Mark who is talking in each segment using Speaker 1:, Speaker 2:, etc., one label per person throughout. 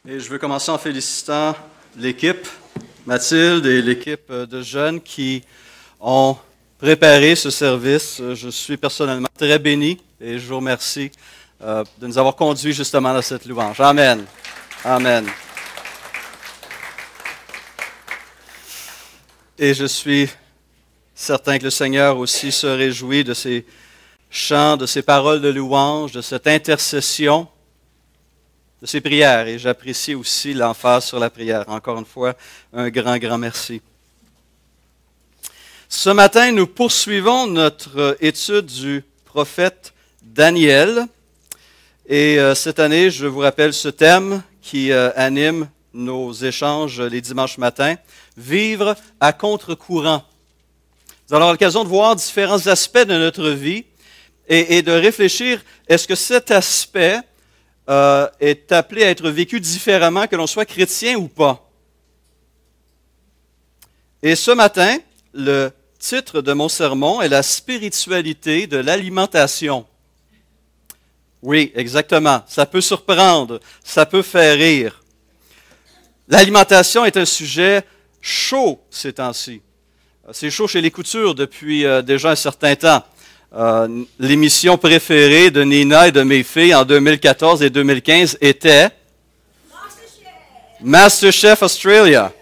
Speaker 1: Et je veux commencer en félicitant l'équipe, Mathilde et l'équipe de jeunes qui ont préparé ce service. Je suis personnellement très béni et je vous remercie de nous avoir conduits justement dans cette louange. Amen. Amen. Et je suis certain que le Seigneur aussi se réjouit de ces chants, de ces paroles de louange, de cette intercession, de ces prières. Et j'apprécie aussi l'emphase sur la prière. Encore une fois, un grand, grand merci. Ce matin, nous poursuivons notre étude du prophète Daniel. Et cette année, je vous rappelle ce thème qui anime nos échanges les dimanches matins, vivre à contre-courant. Nous allons avoir l'occasion de voir différents aspects de notre vie et de réfléchir, est-ce que cet aspect est appelé à être vécu différemment, que l'on soit chrétien ou pas? Et ce matin, le titre de mon sermon est la spiritualité de l'alimentation. Oui, exactement. Ça peut surprendre, ça peut faire rire. L'alimentation est un sujet chaud ces temps-ci. C'est chaud chez les coutures depuis déjà un certain temps. L'émission préférée de Nina et de mes filles en 2014 et 2015 était MasterChef Australia.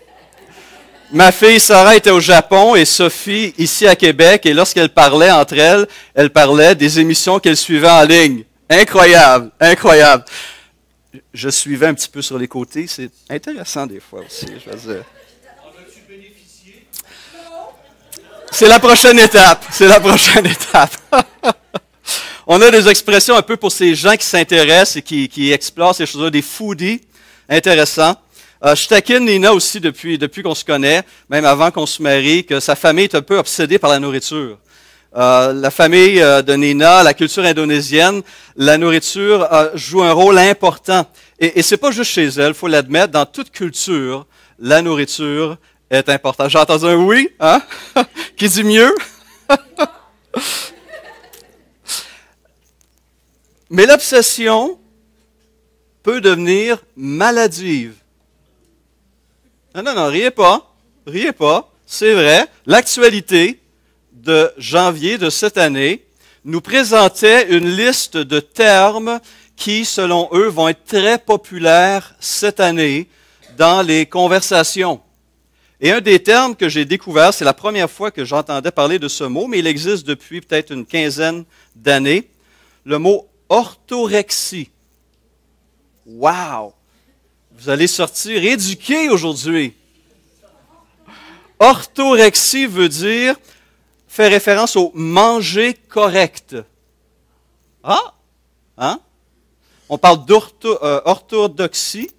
Speaker 1: Ma fille Sarah était au Japon et Sophie ici à Québec, et lorsqu'elles parlaient entre elles, elles parlaient des émissions qu'elles suivaient en ligne. Incroyable, incroyable. Je suivais un petit peu sur les côtés, c'est intéressant des fois aussi, je veux dire. C'est la prochaine étape, c'est la prochaine étape. On a des expressions un peu pour ces gens qui s'intéressent et qui explorent ces choses-là, des foodies, intéressant. Je taquine Nina aussi depuis qu'on se connaît, même avant qu'on se marie, que sa famille est un peu obsédée par la nourriture. La famille de Nina, la culture indonésienne, la nourriture joue un rôle important. Et c'est pas juste chez elle, il faut l'admettre, dans toute culture, la nourriture est importante. J'ai entendu un oui, hein? Qui dit mieux? Mais l'obsession peut devenir maladive. Non, riez pas, c'est vrai. L'actualité de janvier de cette année nous présentait une liste de termes qui, selon eux, vont être très populaires cette année dans les conversations. Et un des termes que j'ai découvert, c'est la première fois que j'entendais parler de ce mot, mais il existe depuis peut-être une quinzaine d'années, le mot orthorexie. Wow! Vous allez sortir éduqués aujourd'hui. Orthorexie veut dire, fait référence au manger correct. Ah! Hein? On parle d'orthodoxie.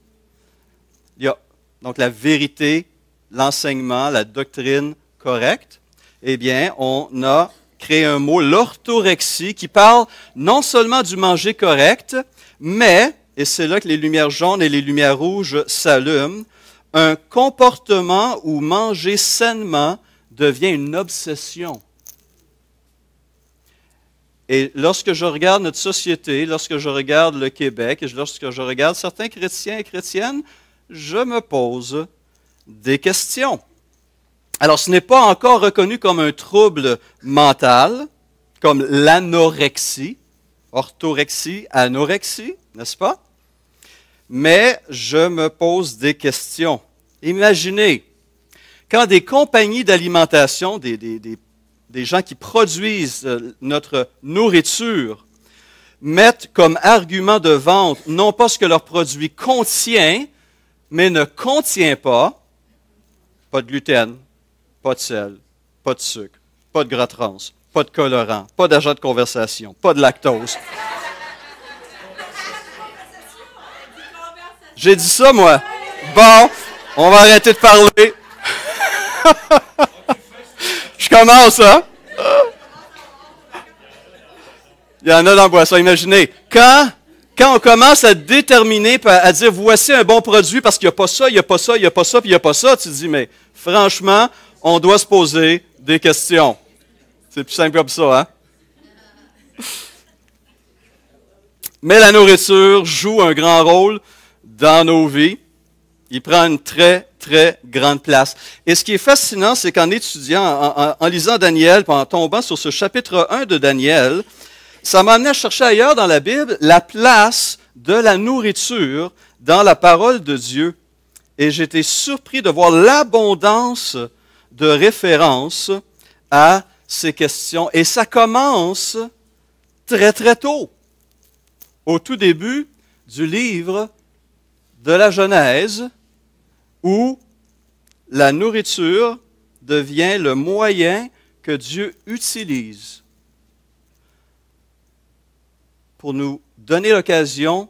Speaker 1: Il y a donc la vérité, l'enseignement, la doctrine correcte. Eh bien, on a créé un mot, l'orthorexie, qui parle non seulement du manger correct, mais, et c'est là que les lumières jaunes et les lumières rouges s'allument, un comportement où manger sainement devient une obsession. Et lorsque je regarde notre société, lorsque je regarde le Québec, et lorsque je regarde certains chrétiens et chrétiennes, je me pose des questions. Alors, ce n'est pas encore reconnu comme un trouble mental, comme l'anorexie, orthorexie, anorexie, n'est-ce pas? Mais je me pose des questions. Imaginez, quand des compagnies d'alimentation, des gens qui produisent notre nourriture, mettent comme argument de vente non pas ce que leur produit contient, mais ne contient pas de gluten, pas de sel, pas de sucre, pas de gras trans, pas de colorant, pas d'agent de conversation, pas de lactose. J'ai dit ça, moi. Bon, on va arrêter de parler. Je commence, hein? Il y en a dans la boisson. Imaginez, quand on commence à déterminer, à dire voici un bon produit parce qu'il n'y a pas ça, il n'y a pas ça, il n'y a pas ça, puis il n'y a pas ça, tu te dis, mais franchement, on doit se poser des questions. C'est plus simple comme ça, hein? Mais la nourriture joue un grand rôle dans nos vies. Il prend une très, très grande place. Et ce qui est fascinant, c'est qu'en étudiant, en lisant Daniel, puis en tombant sur ce chapitre 1 de Daniel, ça m'a amené à chercher ailleurs dans la Bible la place de la nourriture dans la parole de Dieu. Et j'ai été surpris de voir l'abondance de références à ces questions. Et ça commence très, très tôt, au tout début du livre de la Genèse, où la nourriture devient le moyen que Dieu utilise pour nous donner l'occasion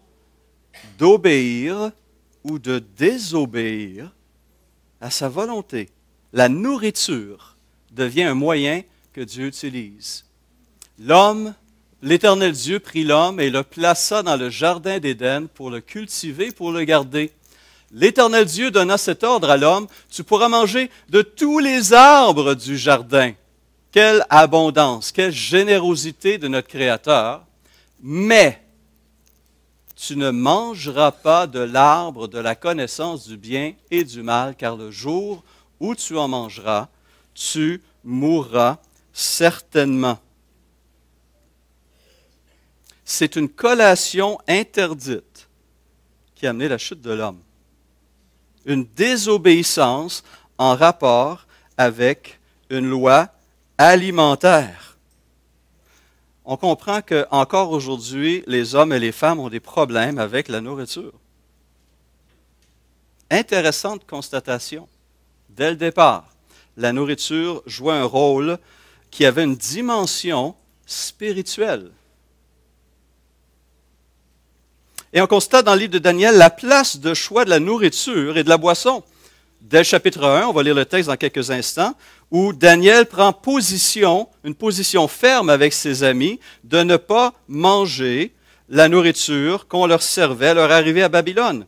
Speaker 1: d'obéir ou de désobéir à sa volonté. La nourriture devient un moyen que Dieu utilise. L'Éternel Dieu prit l'homme et le plaça dans le jardin d'Éden pour le cultiver, pour le garder. L'Éternel Dieu donna cet ordre à l'homme, tu pourras manger de tous les arbres du jardin. Quelle abondance, quelle générosité de notre Créateur. Mais tu ne mangeras pas de l'arbre de la connaissance du bien et du mal, car le jour où tu en mangeras, tu mourras certainement. C'est une collation interdite qui a amené la chute de l'homme. Une désobéissance en rapport avec une loi alimentaire. On comprend qu'encore aujourd'hui, les hommes et les femmes ont des problèmes avec la nourriture. Intéressante constatation. Dès le départ, la nourriture jouait un rôle qui avait une dimension spirituelle. Et on constate dans le livre de Daniel la place de choix de la nourriture et de la boisson. Dès le chapitre 1, on va lire le texte dans quelques instants, où Daniel prend une position ferme avec ses amis de ne pas manger la nourriture qu'on leur servait à leur arrivée à Babylone.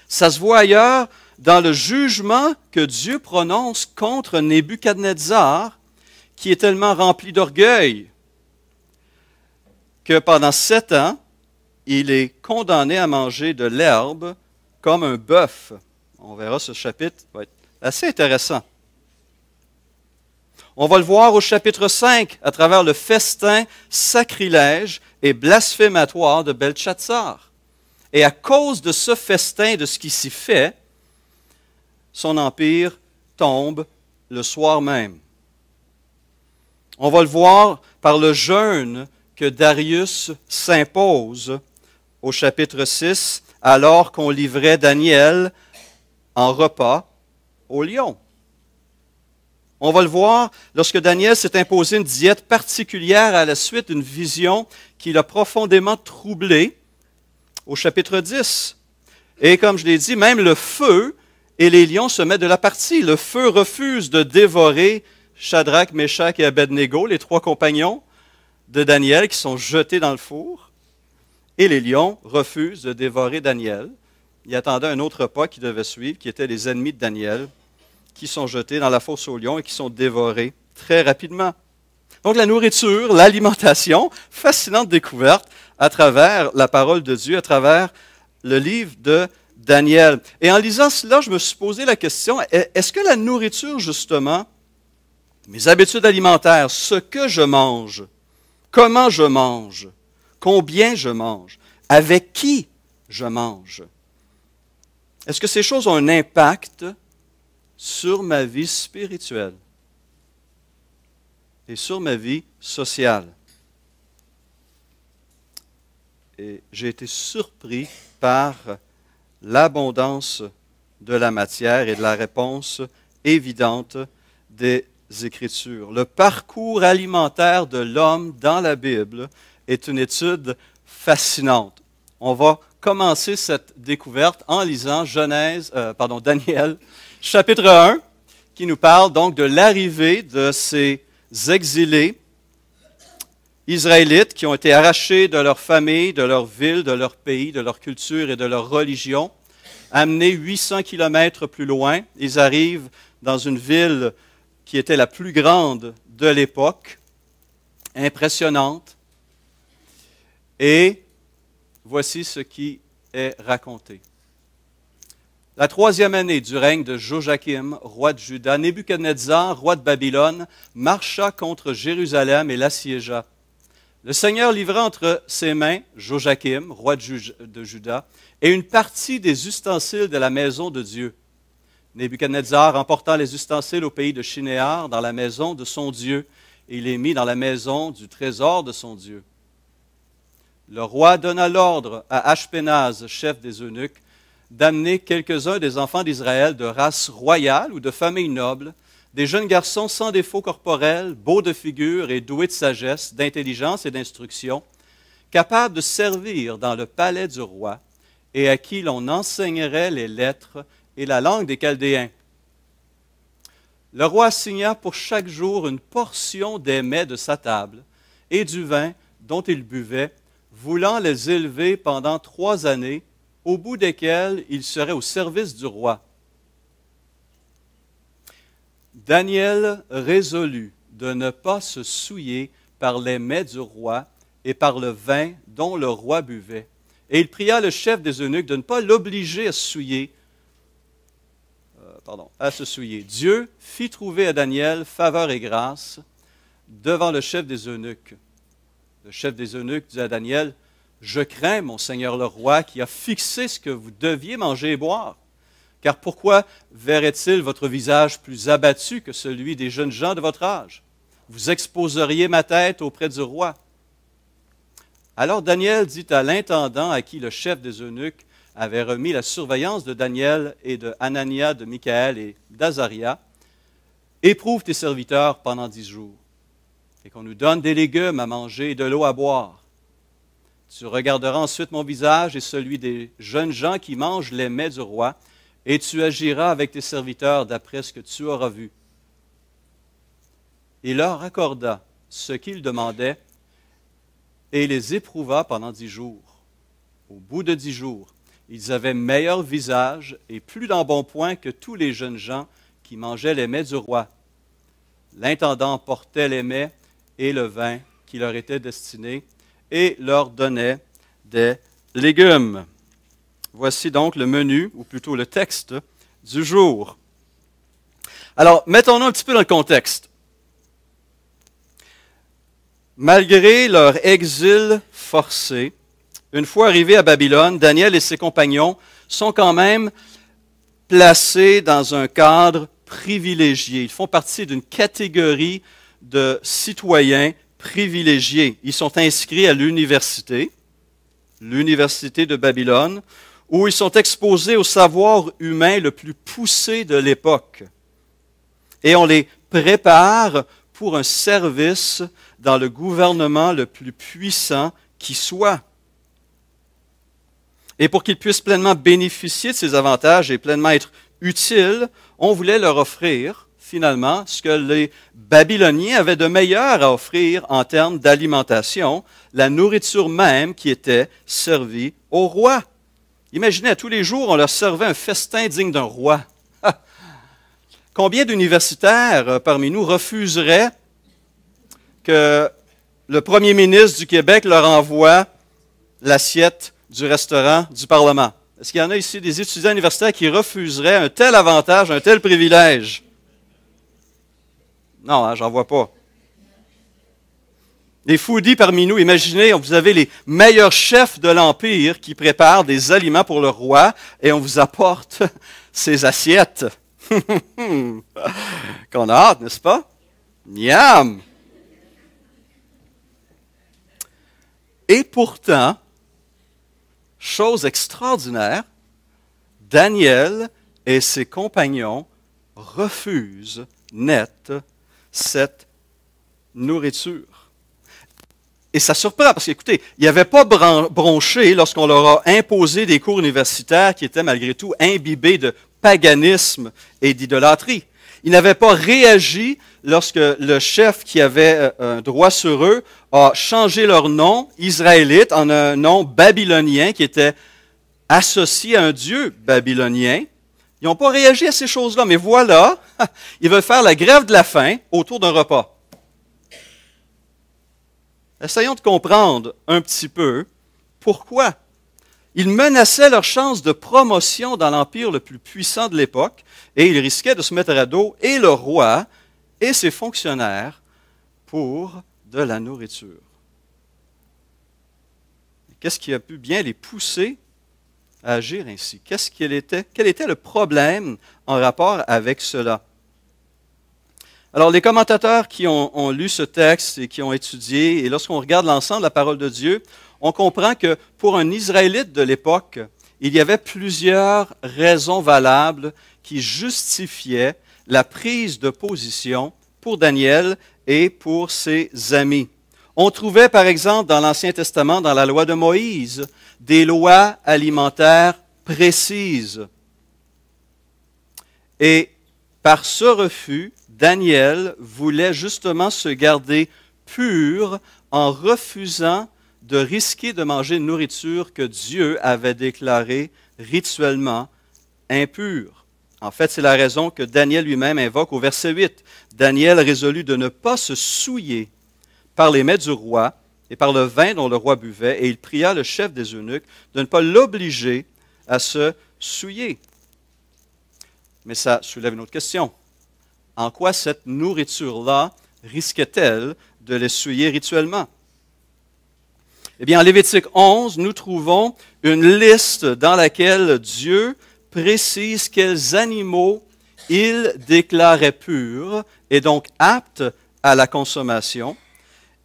Speaker 1: Ça se voit ailleurs dans le jugement que Dieu prononce contre Nebuchadnezzar, qui est tellement rempli d'orgueil que pendant 7 ans, il est condamné à manger de l'herbe comme un bœuf. On verra ce chapitre, ça va être assez intéressant. On va le voir au chapitre 5, à travers le festin sacrilège et blasphématoire de Belchatsar. Et à cause de ce festin, de ce qui s'y fait, son empire tombe le soir même. On va le voir par le jeûne que Darius s'impose au chapitre 6, alors qu'on livrait Daniel en repas au lion. On va le voir lorsque Daniel s'est imposé une diète particulière à la suite d'une vision qui l'a profondément troublé au chapitre 10. Et comme je l'ai dit, même le feu et les lions se mettent de la partie. Le feu refuse de dévorer Shadrach, Meshach et Abednego, les 3 compagnons de Daniel qui sont jetés dans le four. Et les lions refusent de dévorer Daniel. Il attendait un autre repas qui devait suivre, qui étaient les ennemis de Daniel, qui sont jetés dans la fosse aux lions et qui sont dévorés très rapidement. Donc la nourriture, l'alimentation, fascinante découverte à travers la parole de Dieu, à travers le livre de Daniel. Et en lisant cela, je me suis posé la question, est-ce que la nourriture, justement, mes habitudes alimentaires, ce que je mange, comment je mange, combien je mange, avec qui je mange, est-ce que ces choses ont un impact sur ma vie spirituelle et sur ma vie sociale? Et j'ai été surpris par l'abondance de la matière et de la réponse évidente des Écritures. Le parcours alimentaire de l'homme dans la Bible est une étude fascinante. On va commencer cette découverte en lisant Daniel, chapitre 1, qui nous parle donc de l'arrivée de ces exilés israélites qui ont été arrachés de leur famille, de leur ville, de leur pays, de leur culture et de leur religion, amenés 800 kilomètres plus loin. Ils arrivent dans une ville qui était la plus grande de l'époque, impressionnante. Et voici ce qui est raconté. la 3e année du règne de Joachim, roi de Juda, Nebuchadnezzar, roi de Babylone, marcha contre Jérusalem et l'assiégea. Le Seigneur livra entre ses mains Joachim, roi de Juda, et une partie des ustensiles de la maison de Dieu. Nebuchadnezzar emporta les ustensiles au pays de Shinéar, dans la maison de son Dieu, et il les mit dans la maison du trésor de son Dieu. Le roi donna l'ordre à Ashpenaz, chef des eunuques, d'amener quelques-uns des enfants d'Israël de race royale ou de famille noble, des jeunes garçons sans défaut corporel, beaux de figure et doués de sagesse, d'intelligence et d'instruction, capables de servir dans le palais du roi et à qui l'on enseignerait les lettres et la langue des Chaldéens. Le roi assigna pour chaque jour une portion des mets de sa table et du vin dont il buvait, voulant les élever pendant 3 années, au bout desquelles ils seraient au service du roi. Daniel résolut de ne pas se souiller par les mets du roi et par le vin dont le roi buvait. Et il pria le chef des eunuques de ne pas l'obliger à se souiller. Dieu fit trouver à Daniel faveur et grâce devant le chef des eunuques. Le chef des eunuques dit à Daniel, « Je crains, mon seigneur le roi, qui a fixé ce que vous deviez manger et boire. Car pourquoi verrait-il votre visage plus abattu que celui des jeunes gens de votre âge? Vous exposeriez ma tête auprès du roi. » Alors Daniel dit à l'intendant à qui le chef des eunuques avait remis la surveillance de Daniel et de Hanania, de Michaël et d'Azaria, « Éprouve tes serviteurs pendant 10 jours, et qu'on nous donne des légumes à manger et de l'eau à boire. Tu regarderas ensuite mon visage et celui des jeunes gens qui mangent les mets du roi, et tu agiras avec tes serviteurs d'après ce que tu auras vu. » Il leur accorda ce qu'ils demandaient et les éprouva pendant 10 jours. Au bout de 10 jours, ils avaient meilleur visage et plus d'embonpoint que tous les jeunes gens qui mangeaient les mets du roi. L'intendant portait les mets et le vin qui leur était destiné et leur donnait des légumes. Voici donc le menu, ou plutôt le texte du jour. Alors, mettons-nous un petit peu dans le contexte. Malgré leur exil forcé, une fois arrivés à Babylone, Daniel et ses compagnons sont quand même placés dans un cadre privilégié. Ils font partie d'une catégorie de citoyens privilégiés. Ils sont inscrits à l'université de Babylone, où ils sont exposés au savoir humain le plus poussé de l'époque. Et on les prépare pour un service dans le gouvernement le plus puissant qui soit. Et pour qu'ils puissent pleinement bénéficier de ces avantages et pleinement être utiles, on voulait leur offrir, finalement, ce que les Babyloniens avaient de meilleur à offrir en termes d'alimentation, la nourriture même qui était servie au roi. Imaginez, à tous les jours, on leur servait un festin digne d'un roi. Combien d'universitaires parmi nous refuseraient que le premier ministre du Québec leur envoie l'assiette du restaurant du Parlement? Est-ce qu'il y en a ici des étudiants universitaires qui refuseraient un tel avantage, un tel privilège? Non, hein, j'en vois pas. Les foodies parmi nous, imaginez, vous avez les meilleurs chefs de l'Empire qui préparent des aliments pour le roi et on vous apporte ces assiettes. Qu'on a hâte, n'est-ce pas? Miam! Et pourtant, chose extraordinaire, Daniel et ses compagnons refusent net cette nourriture. Et ça surprend parce qu'écoutez, ils n'avaient pas bronché lorsqu'on leur a imposé des cours universitaires qui étaient malgré tout imbibés de paganisme et d'idolâtrie. Ils n'avaient pas réagi lorsque le chef qui avait un droit sur eux a changé leur nom israélite en un nom babylonien qui était associé à un dieu babylonien. Ils n'ont pas réagi à ces choses-là, mais voilà, ils veulent faire la grève de la faim autour d'un repas. Essayons de comprendre un petit peu pourquoi. Ils menaçaient leur chance de promotion dans l'empire le plus puissant de l'époque et ils risquaient de se mettre à dos et le roi et ses fonctionnaires pour de la nourriture. Qu'est-ce qui a pu bien les pousser à agir ainsi? Quel était le problème en rapport avec cela? Alors, les commentateurs qui ont lu ce texte et qui ont étudié, et lorsqu'on regarde l'ensemble de la parole de Dieu, on comprend que pour un Israélite de l'époque, il y avait plusieurs raisons valables qui justifiaient la prise de position pour Daniel et pour ses amis. On trouvait, par exemple, dans l'Ancien Testament, dans la loi de Moïse, des lois alimentaires précises. Et par ce refus, Daniel voulait justement se garder pur en refusant de risquer de manger une nourriture que Dieu avait déclarée rituellement impure. En fait, c'est la raison que Daniel lui-même invoque au verset 8. Daniel résolut de ne pas se souiller par les mets du roi et par le vin dont le roi buvait, et il pria le chef des eunuques de ne pas l'obliger à se souiller. Mais ça soulève une autre question. En quoi cette nourriture-là risquait-elle de les souiller rituellement? Eh bien, en Lévitique 11, nous trouvons une liste dans laquelle Dieu précise quels animaux il déclarait purs et donc aptes à la consommation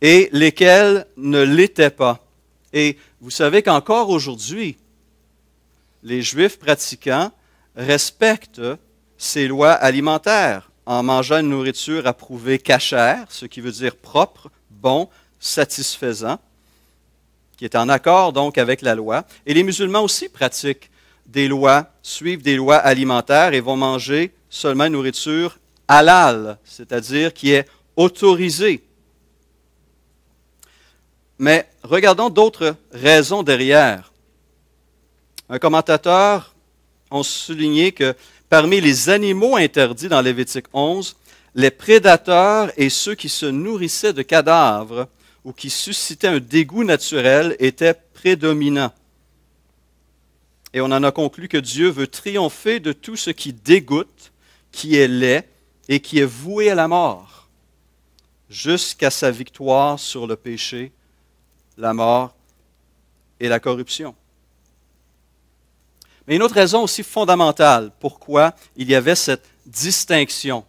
Speaker 1: et lesquels ne l'étaient pas. Et vous savez qu'encore aujourd'hui, les Juifs pratiquants respectent ces lois alimentaires en mangeant une nourriture approuvée kashère, ce qui veut dire propre, bon, satisfaisant, qui est en accord donc avec la loi. Et les musulmans aussi pratiquent des lois, suivent des lois alimentaires et vont manger seulement une nourriture halal, c'est-à-dire qui est autorisée. Mais regardons d'autres raisons derrière. Un commentateur a souligné que parmi les animaux interdits dans Lévitique 11, les prédateurs et ceux qui se nourrissaient de cadavres ou qui suscitaient un dégoût naturel étaient prédominants. Et on en a conclu que Dieu veut triompher de tout ce qui dégoûte, qui est laid et qui est voué à la mort, jusqu'à sa victoire sur le péché, la mort et la corruption. Mais une autre raison aussi fondamentale pourquoi il y avait cette distinction.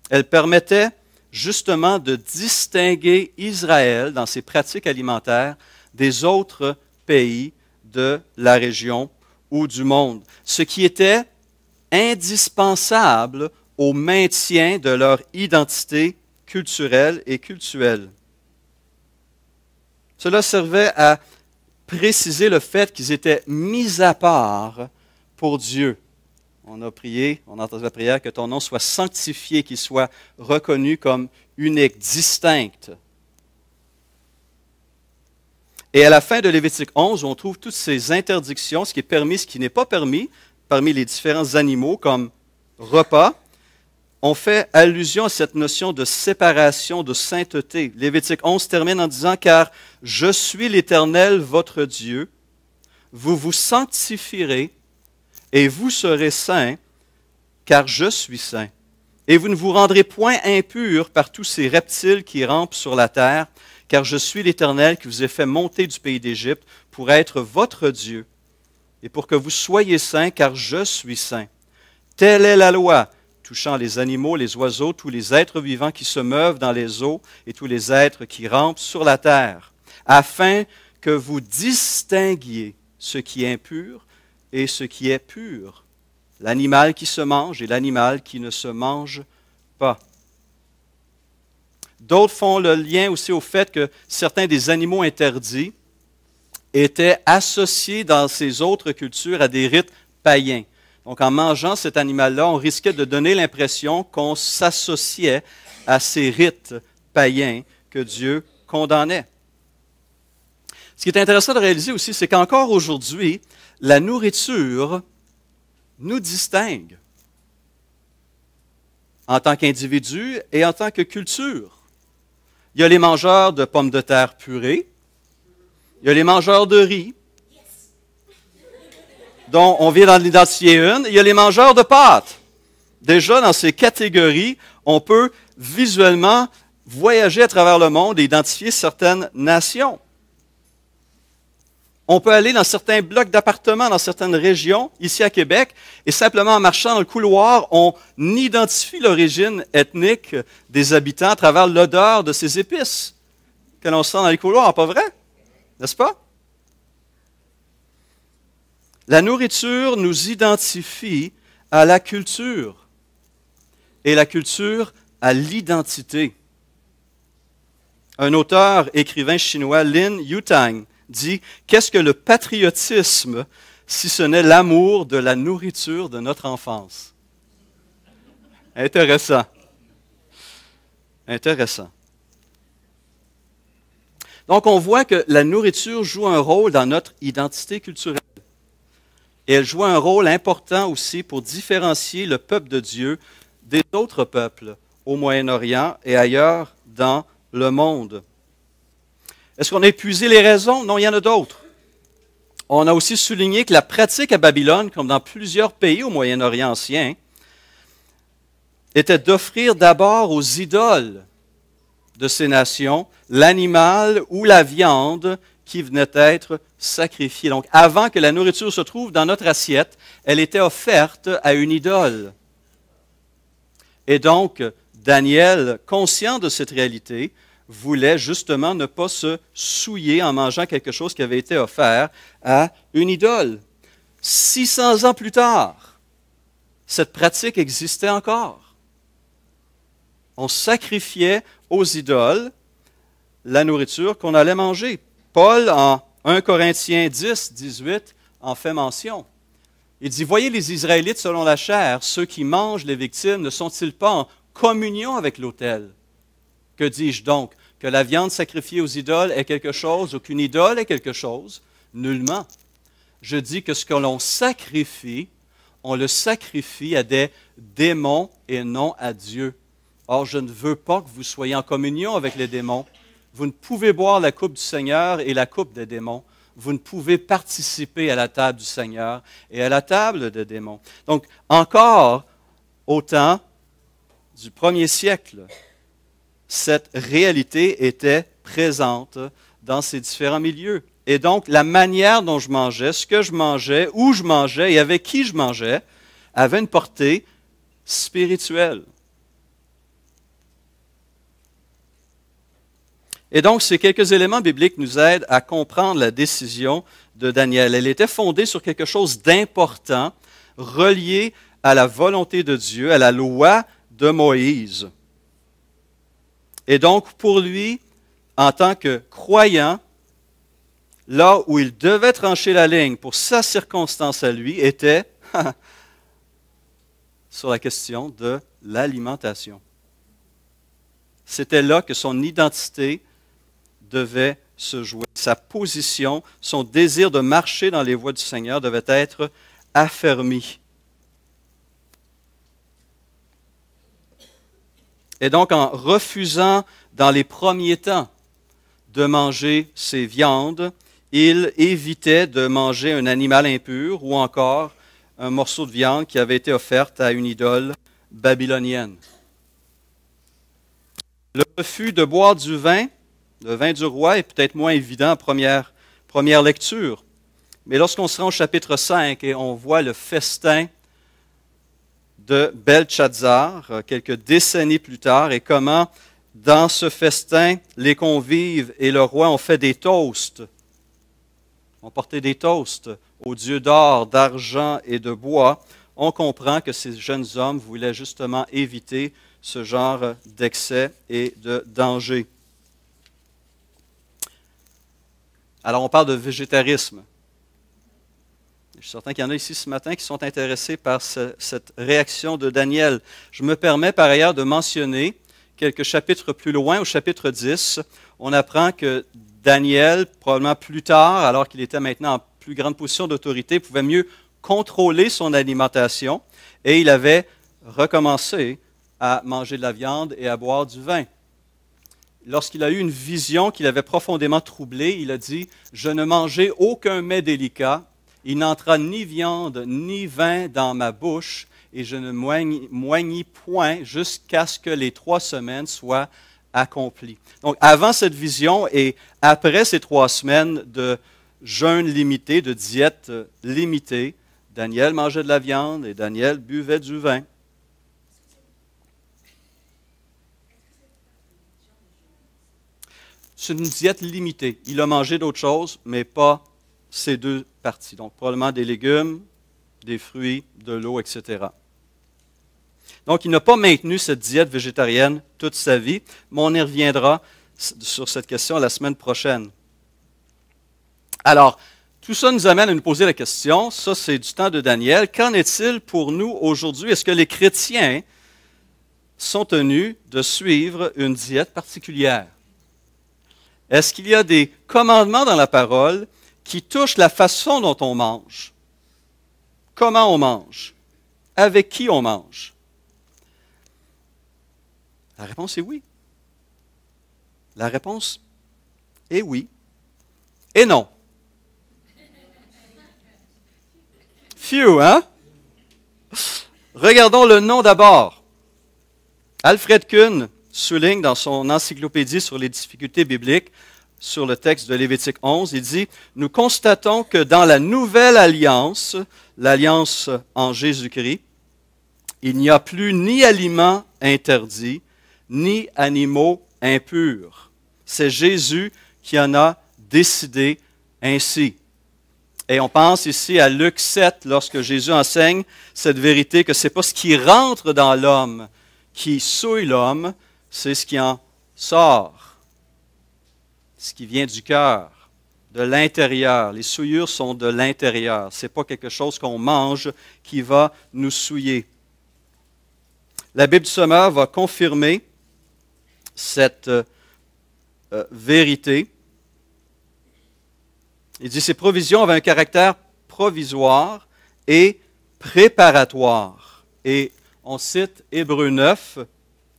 Speaker 1: Elle permettait justement de distinguer Israël dans ses pratiques alimentaires des autres pays de la région ou du monde, ce qui était indispensable au maintien de leur identité culturelle et cultuelle. Cela servait à préciser le fait qu'ils étaient mis à part pour Dieu. On a prié, on a entendu la prière, que ton nom soit sanctifié, qu'il soit reconnu comme unique, distinct. Et à la fin de Lévitique 11, on trouve toutes ces interdictions, ce qui est permis, ce qui n'est pas permis, parmi les différents animaux comme repas. On fait allusion à cette notion de séparation, de sainteté. Lévitique 11 termine en disant « Car je suis l'Éternel, votre Dieu, vous vous sanctifierez et vous serez saints, car je suis saint. Et vous ne vous rendrez point impurs par tous ces reptiles qui rampent sur la terre, car je suis l'Éternel qui vous ai fait monter du pays d'Égypte pour être votre Dieu, et pour que vous soyez saints, car je suis saint. Telle est la loi, touchant les animaux, les oiseaux, tous les êtres vivants qui se meuvent dans les eaux et tous les êtres qui rampent sur la terre, afin que vous distinguiez ce qui est impur et ce qui est pur, l'animal qui se mange et l'animal qui ne se mange pas. D'autres font le lien aussi au fait que certains des animaux interdits étaient associés dans ces autres cultures à des rites païens. Donc, en mangeant cet animal-là, on risquait de donner l'impression qu'on s'associait à ces rites païens que Dieu condamnait. Ce qui est intéressant de réaliser aussi, c'est qu'encore aujourd'hui, la nourriture nous distingue en tant qu'individu et en tant que culture. Il y a les mangeurs de pommes de terre purées Il y a les mangeurs de riz, dont on vient d'en identifier une. Il y a les mangeurs de pâtes. Déjà, dans ces catégories, on peut visuellement voyager à travers le monde et identifier certaines nations. On peut aller dans certains blocs d'appartements, dans certaines régions, ici à Québec, et simplement en marchant dans le couloir, on identifie l'origine ethnique des habitants à travers l'odeur de ces épices que l'on sent dans les couloirs, pas vrai? N'est-ce pas? La nourriture nous identifie à la culture et la culture à l'identité. Un auteur écrivain chinois, Lin Yutang, dit « Qu'est-ce que le patriotisme si ce n'est l'amour de la nourriture de notre enfance? » Intéressant. Intéressant. Donc, on voit que la nourriture joue un rôle dans notre identité culturelle. Et elle joue un rôle important aussi pour différencier le peuple de Dieu des autres peuples au Moyen-Orient et ailleurs dans le monde. Est-ce qu'on a épuisé les raisons? Non, il y en a d'autres. On a aussi souligné que la pratique à Babylone, comme dans plusieurs pays au Moyen-Orient ancien, était d'offrir d'abord aux idoles de ces nations l'animal ou la viande qui venait être sacrifiée. Donc, avant que la nourriture se trouve dans notre assiette, elle était offerte à une idole. Et donc, Daniel, conscient de cette réalité, voulait justement ne pas se souiller en mangeant quelque chose qui avait été offert à une idole. 600 ans plus tard, cette pratique existait encore. On sacrifiait aux idoles la nourriture qu'on allait manger. Paul, en 1 Corinthiens 10, 18, en fait mention. Il dit, « Voyez les Israélites selon la chair, ceux qui mangent les victimes, ne sont-ils pas en communion avec l'autel? Que dis-je donc? Que la viande sacrifiée aux idoles est quelque chose ou qu'une idole est quelque chose? Nullement. Je dis que ce que l'on sacrifie, on le sacrifie à des démons et non à Dieu. Or, je ne veux pas que vous soyez en communion avec les démons. Vous ne pouvez boire la coupe du Seigneur et la coupe des démons. Vous ne pouvez participer à la table du Seigneur et à la table des démons. » Donc, encore au temps du 1er siècle, cette réalité était présente dans ces différents milieux. Et donc, la manière dont je mangeais, ce que je mangeais, où je mangeais et avec qui je mangeais, avait une portée spirituelle. Et donc, ces quelques éléments bibliques nous aident à comprendre la décision de Daniel. Elle était fondée sur quelque chose d'important, relié à la volonté de Dieu, à la loi de Moïse. Et donc, pour lui, en tant que croyant, là où il devait trancher la ligne pour sa circonstance à lui, était sur la question de l'alimentation. C'était là que son identité devait se jouer. Sa position, son désir de marcher dans les voies du Seigneur devait être affermi. Et donc, en refusant dans les premiers temps de manger ces viandes, il évitait de manger un animal impur ou encore un morceau de viande qui avait été offerte à une idole babylonienne. Le refus de boire du vin, le vin du roi, est peut-être moins évident en première lecture. Mais lorsqu'on se rend au chapitre 5 et on voit le festin de Belchazzar, quelques décennies plus tard, et comment, dans ce festin, les convives et le roi ont fait des toasts, ont porté des toasts aux dieux d'or, d'argent et de bois, on comprend que ces jeunes hommes voulaient justement éviter ce genre d'excès et de danger. Alors, on parle de végétarisme. Je suis certain qu'il y en a ici ce matin qui sont intéressés par cette réaction de Daniel. Je me permets par ailleurs de mentionner quelques chapitres plus loin, au chapitre 10, on apprend que Daniel, probablement plus tard, alors qu'il était maintenant en plus grande position d'autorité, pouvait mieux contrôler son alimentation et il avait recommencé à manger de la viande et à boire du vin. lorsqu'il a eu une vision qui l'avait profondément troublé, il a dit « Je ne mangeai aucun mets délicat, il n'entra ni viande ni vin dans ma bouche, et je ne moignis point jusqu'à ce que les 3 semaines soient accomplies. » Donc, avant cette vision et après ces 3 semaines de jeûne limité, de diète limitée, Daniel mangeait de la viande et Daniel buvait du vin. C'est une diète limitée. Il a mangé d'autres choses, mais pas ces 2 parties. Donc, probablement des légumes, des fruits, de l'eau, etc. Donc, il n'a pas maintenu cette diète végétarienne toute sa vie, mais on y reviendra sur cette question la semaine prochaine. Alors, tout ça nous amène à nous poser la question, ça c'est du temps de Daniel, qu'en est-il pour nous aujourd'hui? Est-ce que les chrétiens sont tenus de suivre une diète particulière? Est-ce qu'il y a des commandements dans la parole qui touchent la façon dont on mange? Comment on mange? Avec qui on mange? La réponse est oui. La réponse est oui et non. Phew, hein? Regardons le nom d'abord. Alfred Kuhn souligne dans son encyclopédie sur les difficultés bibliques, sur le texte de Lévitique 11, il dit « Nous constatons que dans la nouvelle alliance, l'alliance en Jésus-Christ, il n'y a plus ni aliments interdits, ni animaux impurs. C'est Jésus qui en a décidé ainsi. » Et on pense ici à Luc 7, lorsque Jésus enseigne cette vérité que ce n'est pas ce qui rentre dans l'homme qui souille l'homme, c'est ce qui en sort, ce qui vient du cœur, de l'intérieur. Les souillures sont de l'intérieur. Ce n'est pas quelque chose qu'on mange qui va nous souiller. La Bible du Sommeur va confirmer cette vérité. Il dit, ces provisions avaient un caractère provisoire et préparatoire. Et on cite Hébreux 9,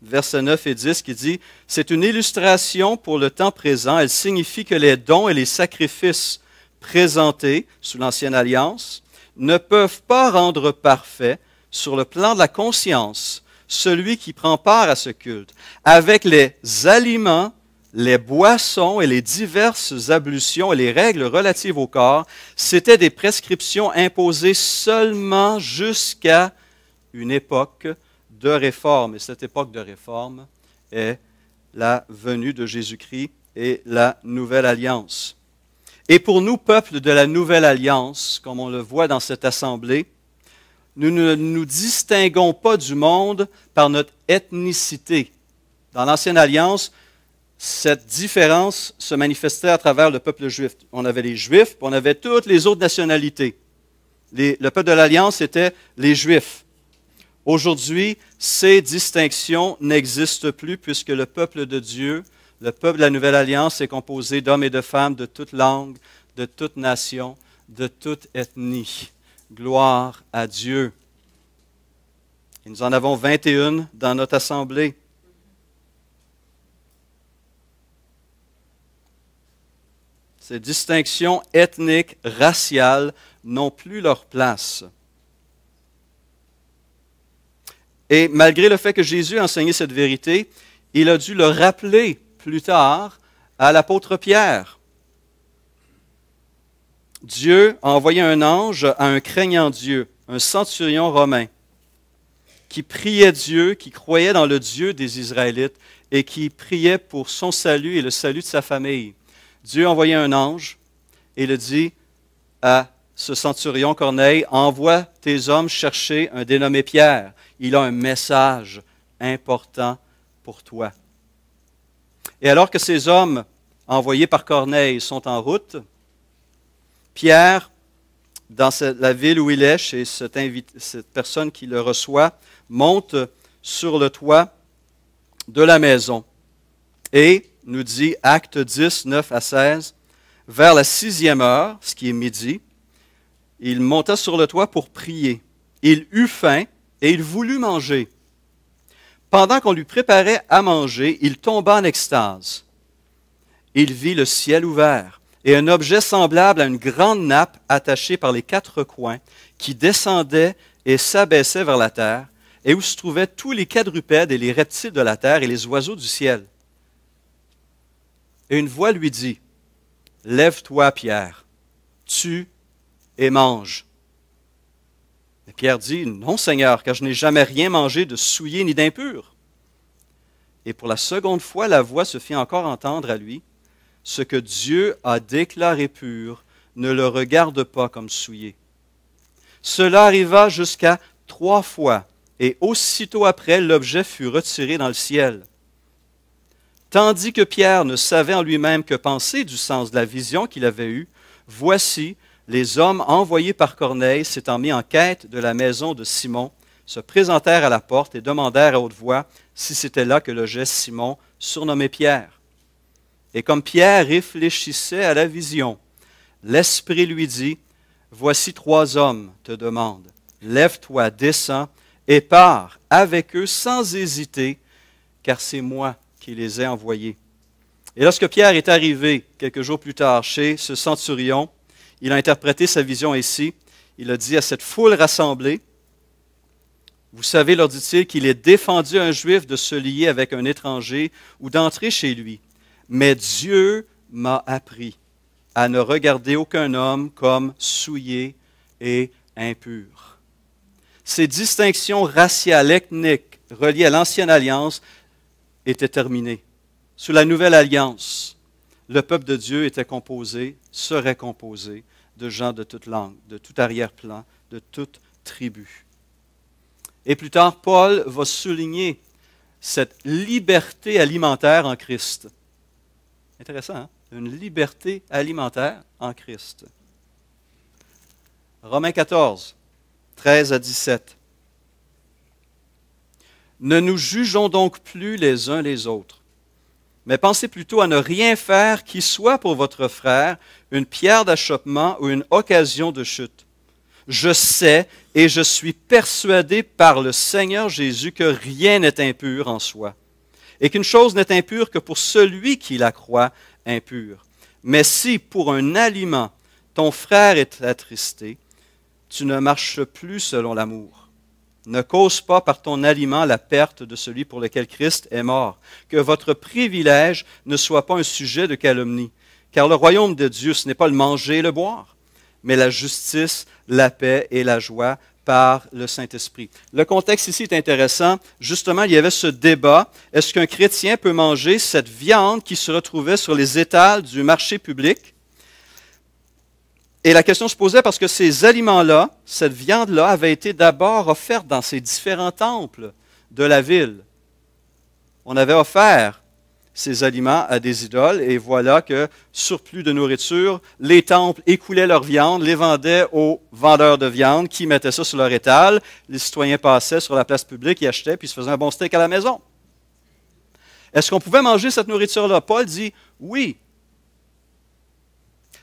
Speaker 1: versets 9 et 10, qui dit, c'est une illustration pour le temps présent. Elle signifie que les dons et les sacrifices présentés sous l'Ancienne Alliance ne peuvent pas rendre parfait sur le plan de la conscience celui qui prend part à ce culte. Avec les aliments, les boissons et les diverses ablutions et les règles relatives au corps, c'étaient des prescriptions imposées seulement jusqu'à une époque de réforme. Et cette époque de réforme est la venue de Jésus-Christ et la nouvelle alliance. Et pour nous, peuple de la nouvelle alliance, comme on le voit dans cette assemblée, nous ne nous distinguons pas du monde par notre ethnicité. Dans l'Ancienne Alliance, cette différence se manifestait à travers le peuple juif. On avait les Juifs, puis on avait toutes les autres nationalités. Le peuple de l'Alliance était les Juifs. Aujourd'hui, ces distinctions n'existent plus puisque le peuple de Dieu, le peuple de la Nouvelle Alliance est composé d'hommes et de femmes de toute langue, de toute nation, de toute ethnie. Gloire à Dieu. Et nous en avons 21 dans notre assemblée. Ces distinctions ethniques, raciales n'ont plus leur place. Et malgré le fait que Jésus a enseigné cette vérité, il a dû le rappeler plus tard à l'apôtre Pierre. Dieu a envoyé un ange à un craignant Dieu, un centurion romain, qui priait Dieu, qui croyait dans le Dieu des Israélites et qui priait pour son salut et le salut de sa famille. Dieu a envoyé un ange et il a dit à ce centurion Corneille, envoie tes hommes chercher un dénommé Pierre. Il a un message important pour toi. Et alors que ces hommes envoyés par Corneille sont en route, Pierre, dans la ville où il est, chez cette personne qui le reçoit, monte sur le toit de la maison. Et, nous dit Actes 10, 9 à 16, vers la 6e heure, ce qui est midi, il monta sur le toit pour prier. Il eut faim et il voulut manger. Pendant qu'on lui préparait à manger, il tomba en extase. Il vit le ciel ouvert et un objet semblable à une grande nappe attachée par les quatre coins qui descendait et s'abaissait vers la terre et où se trouvaient tous les quadrupèdes et les reptiles de la terre et les oiseaux du ciel. Et une voix lui dit, « Lève-toi, Pierre, tue et mange. » Et Pierre dit, « Non, Seigneur, car je n'ai jamais rien mangé de souillé ni d'impur. » Et pour la seconde fois, la voix se fit encore entendre à lui, « Ce que Dieu a déclaré pur, ne le regarde pas comme souillé. » Cela arriva jusqu'à 3 fois, et aussitôt après, l'objet fut retiré dans le ciel. Tandis que Pierre ne savait en lui-même que penser du sens de la vision qu'il avait eue, voici, les hommes envoyés par Corneille s'étant mis en quête de la maison de Simon, se présentèrent à la porte et demandèrent à haute voix si c'était là que logeait Simon, surnommé Pierre. Et comme Pierre réfléchissait à la vision, l'Esprit lui dit, « Voici 3 hommes te demandent. Lève-toi, descends et pars avec eux sans hésiter, car c'est moi qui les ai envoyés. » Et lorsque Pierre est arrivé quelques jours plus tard chez ce centurion, il a interprété sa vision ici. Il a dit à cette foule rassemblée, « Vous savez, leur dit-il, qu'il est défendu à un Juif de se lier avec un étranger ou d'entrer chez lui. Mais Dieu m'a appris à ne regarder aucun homme comme souillé et impur. » Ces distinctions raciales, ethniques, reliées à l'ancienne alliance, étaient terminées. Sous la nouvelle alliance, le peuple de Dieu était composé, serait composé de gens de toute langue, de tout arrière-plan, de toute tribu. Et plus tard, Paul va souligner cette liberté alimentaire en Christ. Intéressant, hein? Une liberté alimentaire en Christ. Romains 14, 13 à 17. Ne nous jugeons donc plus les uns les autres, mais pensez plutôt à ne rien faire qui soit pour votre frère une pierre d'achoppement ou une occasion de chute. Je sais et je suis persuadé par le Seigneur Jésus que rien n'est impur en soi, et qu'une chose n'est impure que pour celui qui la croit impure. Mais si pour un aliment ton frère est attristé, tu ne marches plus selon l'amour. Ne cause pas par ton aliment la perte de celui pour lequel Christ est mort. Que votre privilège ne soit pas un sujet de calomnie. Car le royaume de Dieu, ce n'est pas le manger et le boire, mais la justice, la paix et la joie par le Saint-Esprit. Le contexte ici est intéressant. Justement, il y avait ce débat. Est-ce qu'un chrétien peut manger cette viande qui se retrouvait sur les étals du marché public? Et la question se posait parce que ces aliments-là, cette viande-là, avait été d'abord offerte dans ces différents temples de la ville. On avait offert ces aliments à des idoles, et voilà que, surplus de nourriture, les temples écoulaient leur viande, les vendaient aux vendeurs de viande qui mettaient ça sur leur étal. Les citoyens passaient sur la place publique, ils achetaient, puis ils se faisaient un bon steak à la maison. Est-ce qu'on pouvait manger cette nourriture-là? Paul dit oui.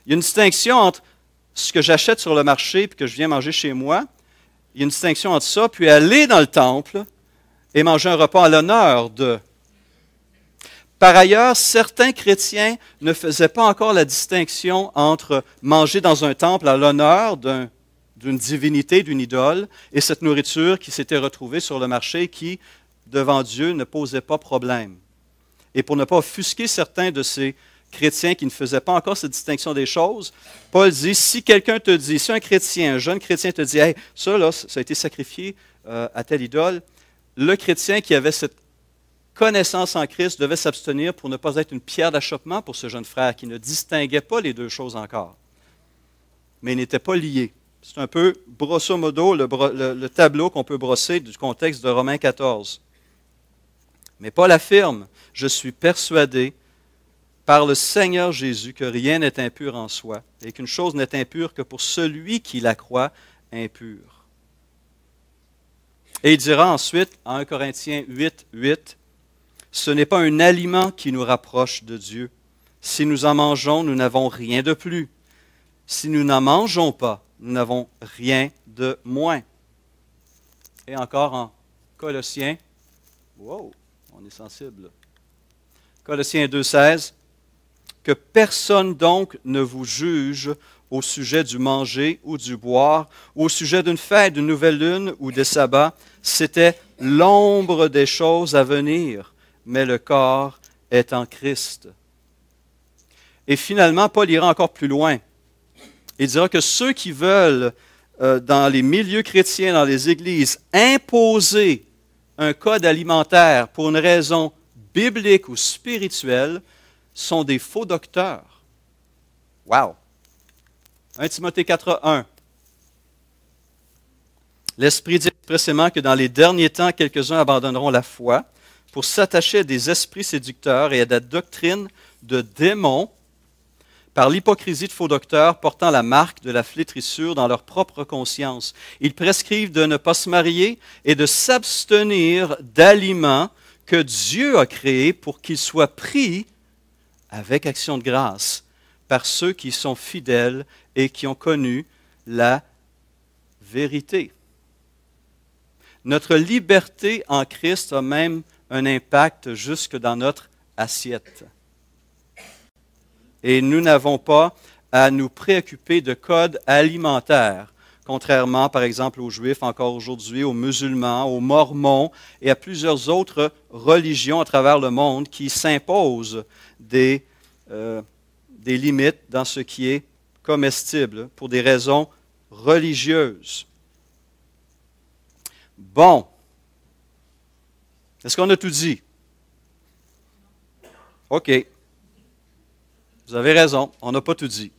Speaker 1: Il y a une distinction entre ce que j'achète sur le marché et que je viens manger chez moi. Il y a une distinction entre ça, puis aller dans le temple et manger un repas à l'honneur de. Par ailleurs, certains chrétiens ne faisaient pas encore la distinction entre manger dans un temple à l'honneur d'une divinité, d'une idole, et cette nourriture qui s'était retrouvée sur le marché qui, devant Dieu, ne posait pas problème. Et pour ne pas offusquer certains de ces chrétiens qui ne faisaient pas encore cette distinction des choses, Paul dit, si quelqu'un te dit, si un chrétien, un jeune chrétien te dit, hey, ça, là, ça a été sacrifié à telle idole, le chrétien qui avait cette connaissance en Christ devait s'abstenir pour ne pas être une pierre d'achoppement pour ce jeune frère qui ne distinguait pas les deux choses encore, mais n'était pas lié. C'est un peu, grosso modo, le tableau qu'on peut brosser du contexte de Romains 14. Mais Paul affirme, « Je suis persuadé par le Seigneur Jésus que rien n'est impur en soi et qu'une chose n'est impure que pour celui qui la croit impure. » Et il dira ensuite, en 1 Corinthiens 8, 8, « Ce n'est pas un aliment qui nous rapproche de Dieu. Si nous en mangeons, nous n'avons rien de plus. Si nous n'en mangeons pas, nous n'avons rien de moins. » Et encore en Colossiens Wow, on est sensible. Colossiens 2,16. Que personne donc ne vous juge au sujet du manger ou du boire, ou au sujet d'une fête, d'une nouvelle lune ou des sabbats. C'était l'ombre des choses à venir, mais le corps est en Christ. Et finalement, Paul ira encore plus loin. Il dira que ceux qui veulent, dans les milieux chrétiens, dans les églises, imposer un code alimentaire pour une raison biblique ou spirituelle, sont des faux docteurs. Wow! 1 Timothée 4,1. L'Esprit dit expressément que dans les derniers temps, quelques-uns abandonneront la foi pour s'attacher à des esprits séducteurs et à des doctrines de démons par l'hypocrisie de faux docteurs portant la marque de la flétrissure dans leur propre conscience. Ils prescrivent de ne pas se marier et de s'abstenir d'aliments que Dieu a créés pour qu'ils soient pris avec action de grâce par ceux qui sont fidèles et qui ont connu la vérité. Notre liberté en Christ a même un impact jusque dans notre assiette. Et nous n'avons pas à nous préoccuper de codes alimentaires, contrairement par exemple aux Juifs encore aujourd'hui, aux musulmans, aux Mormons et à plusieurs autres religions à travers le monde qui s'imposent des limites dans ce qui est comestible pour des raisons religieuses. Bon. Est-ce qu'on a tout dit? OK. Vous avez raison, on n'a pas tout dit.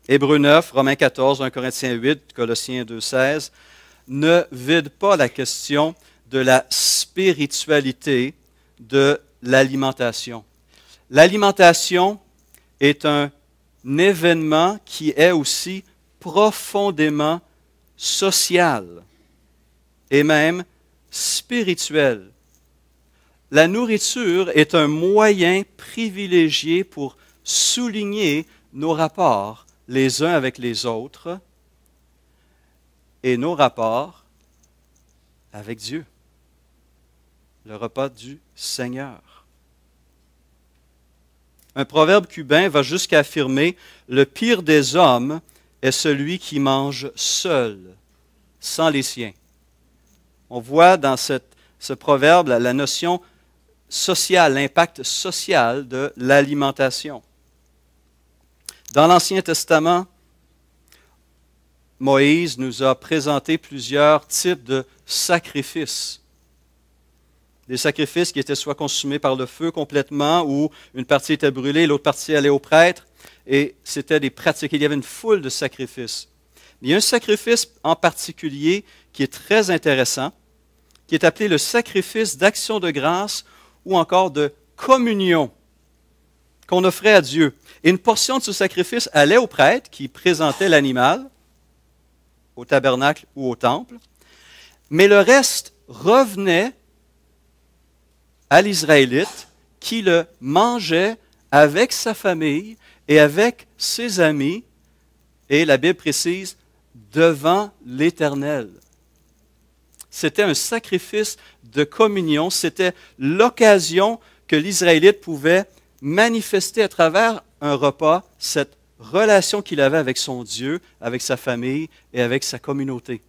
Speaker 1: Hébreux 9, Romains 14, 1 Corinthiens 8, Colossiens 2, 16 ne vide pas la question de la spiritualité de l'alimentation. L'alimentation est un événement qui est aussi profondément social et même spirituel. La nourriture est un moyen privilégié pour souligner nos rapports les uns avec les autres et nos rapports avec Dieu, le repas du Seigneur. Un proverbe cubain va jusqu'à affirmer « Le pire des hommes est celui qui mange seul, sans les siens ». On voit dans ce proverbe la notion sociale, l'impact social de l'alimentation. Dans l'Ancien Testament, Moïse nous a présenté plusieurs types de sacrifices. Des sacrifices qui étaient soit consumés par le feu complètement, ou une partie était brûlée, l'autre partie allait au prêtre, et c'était des pratiques. Il y avait une foule de sacrifices. Mais il y a un sacrifice en particulier qui est très intéressant, qui est appelé le sacrifice d'action de grâce ou encore de communion qu'on offrait à Dieu. Et une portion de ce sacrifice allait au prêtre qui présentait l'animal au tabernacle ou au temple, mais le reste revenait à l'Israélite qui le mangeait avec sa famille et avec ses amis, et la Bible précise, devant l'Éternel. C'était un sacrifice de communion, c'était l'occasion que l'Israélite pouvait manifester à travers un repas cette relation qu'il avait avec son Dieu, avec sa famille et avec sa communauté.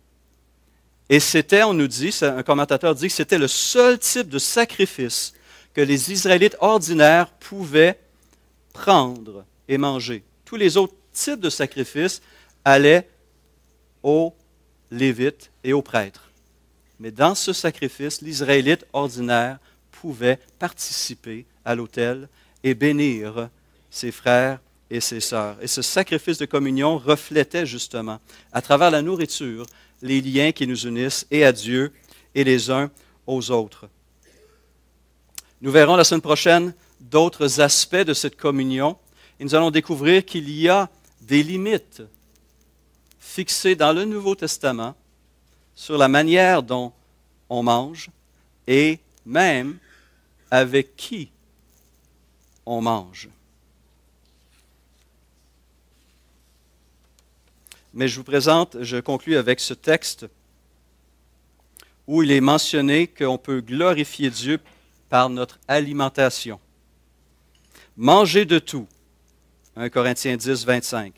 Speaker 1: Et c'était, on nous dit, un commentateur dit que c'était le seul type de sacrifice que les Israélites ordinaires pouvaient prendre et manger. Tous les autres types de sacrifices allaient aux Lévites et aux prêtres. Mais dans ce sacrifice, l'Israélite ordinaire pouvait participer à l'autel et bénir ses frères et ses sœurs. Et ce sacrifice de communion reflétait justement, à travers la nourriture, les liens qui nous unissent et à Dieu et les uns aux autres. Nous verrons la semaine prochaine d'autres aspects de cette communion et nous allons découvrir qu'il y a des limites fixées dans le Nouveau Testament sur la manière dont on mange et même avec qui on mange. Mais je conclus avec ce texte où il est mentionné qu'on peut glorifier Dieu par notre alimentation. Mangez de tout. 1 Corinthiens 10, 25.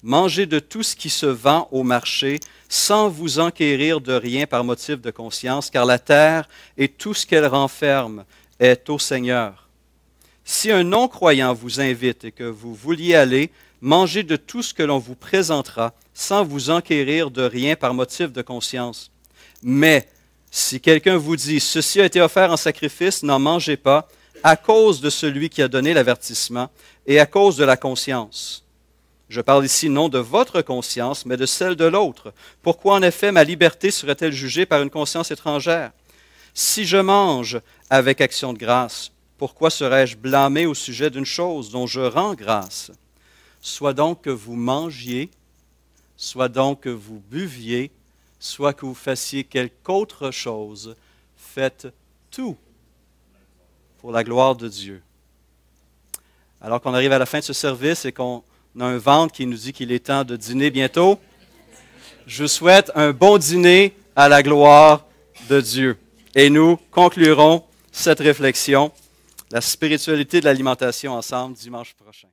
Speaker 1: Mangez de tout ce qui se vend au marché sans vous enquérir de rien par motif de conscience, car la terre et tout ce qu'elle renferme est au Seigneur. Si un non-croyant vous invite et que vous vouliez aller, mangez de tout ce que l'on vous présentera sans vous enquérir de rien par motif de conscience. Mais si quelqu'un vous dit « Ceci a été offert en sacrifice, n'en mangez pas », à cause de celui qui a donné l'avertissement et à cause de la conscience. Je parle ici non de votre conscience, mais de celle de l'autre. Pourquoi en effet ma liberté serait-elle jugée par une conscience étrangère? Si je mange avec action de grâce, pourquoi serais-je blâmé au sujet d'une chose dont je rends grâce? Soit donc que vous mangiez, soit donc que vous buviez, soit que vous fassiez quelque autre chose, faites tout pour la gloire de Dieu. Alors qu'on arrive à la fin de ce service et qu'on a un ventre qui nous dit qu'il est temps de dîner bientôt, je vous souhaite un bon dîner à la gloire de Dieu. Et nous conclurons cette réflexion, la spiritualité de l'alimentation ensemble dimanche prochain.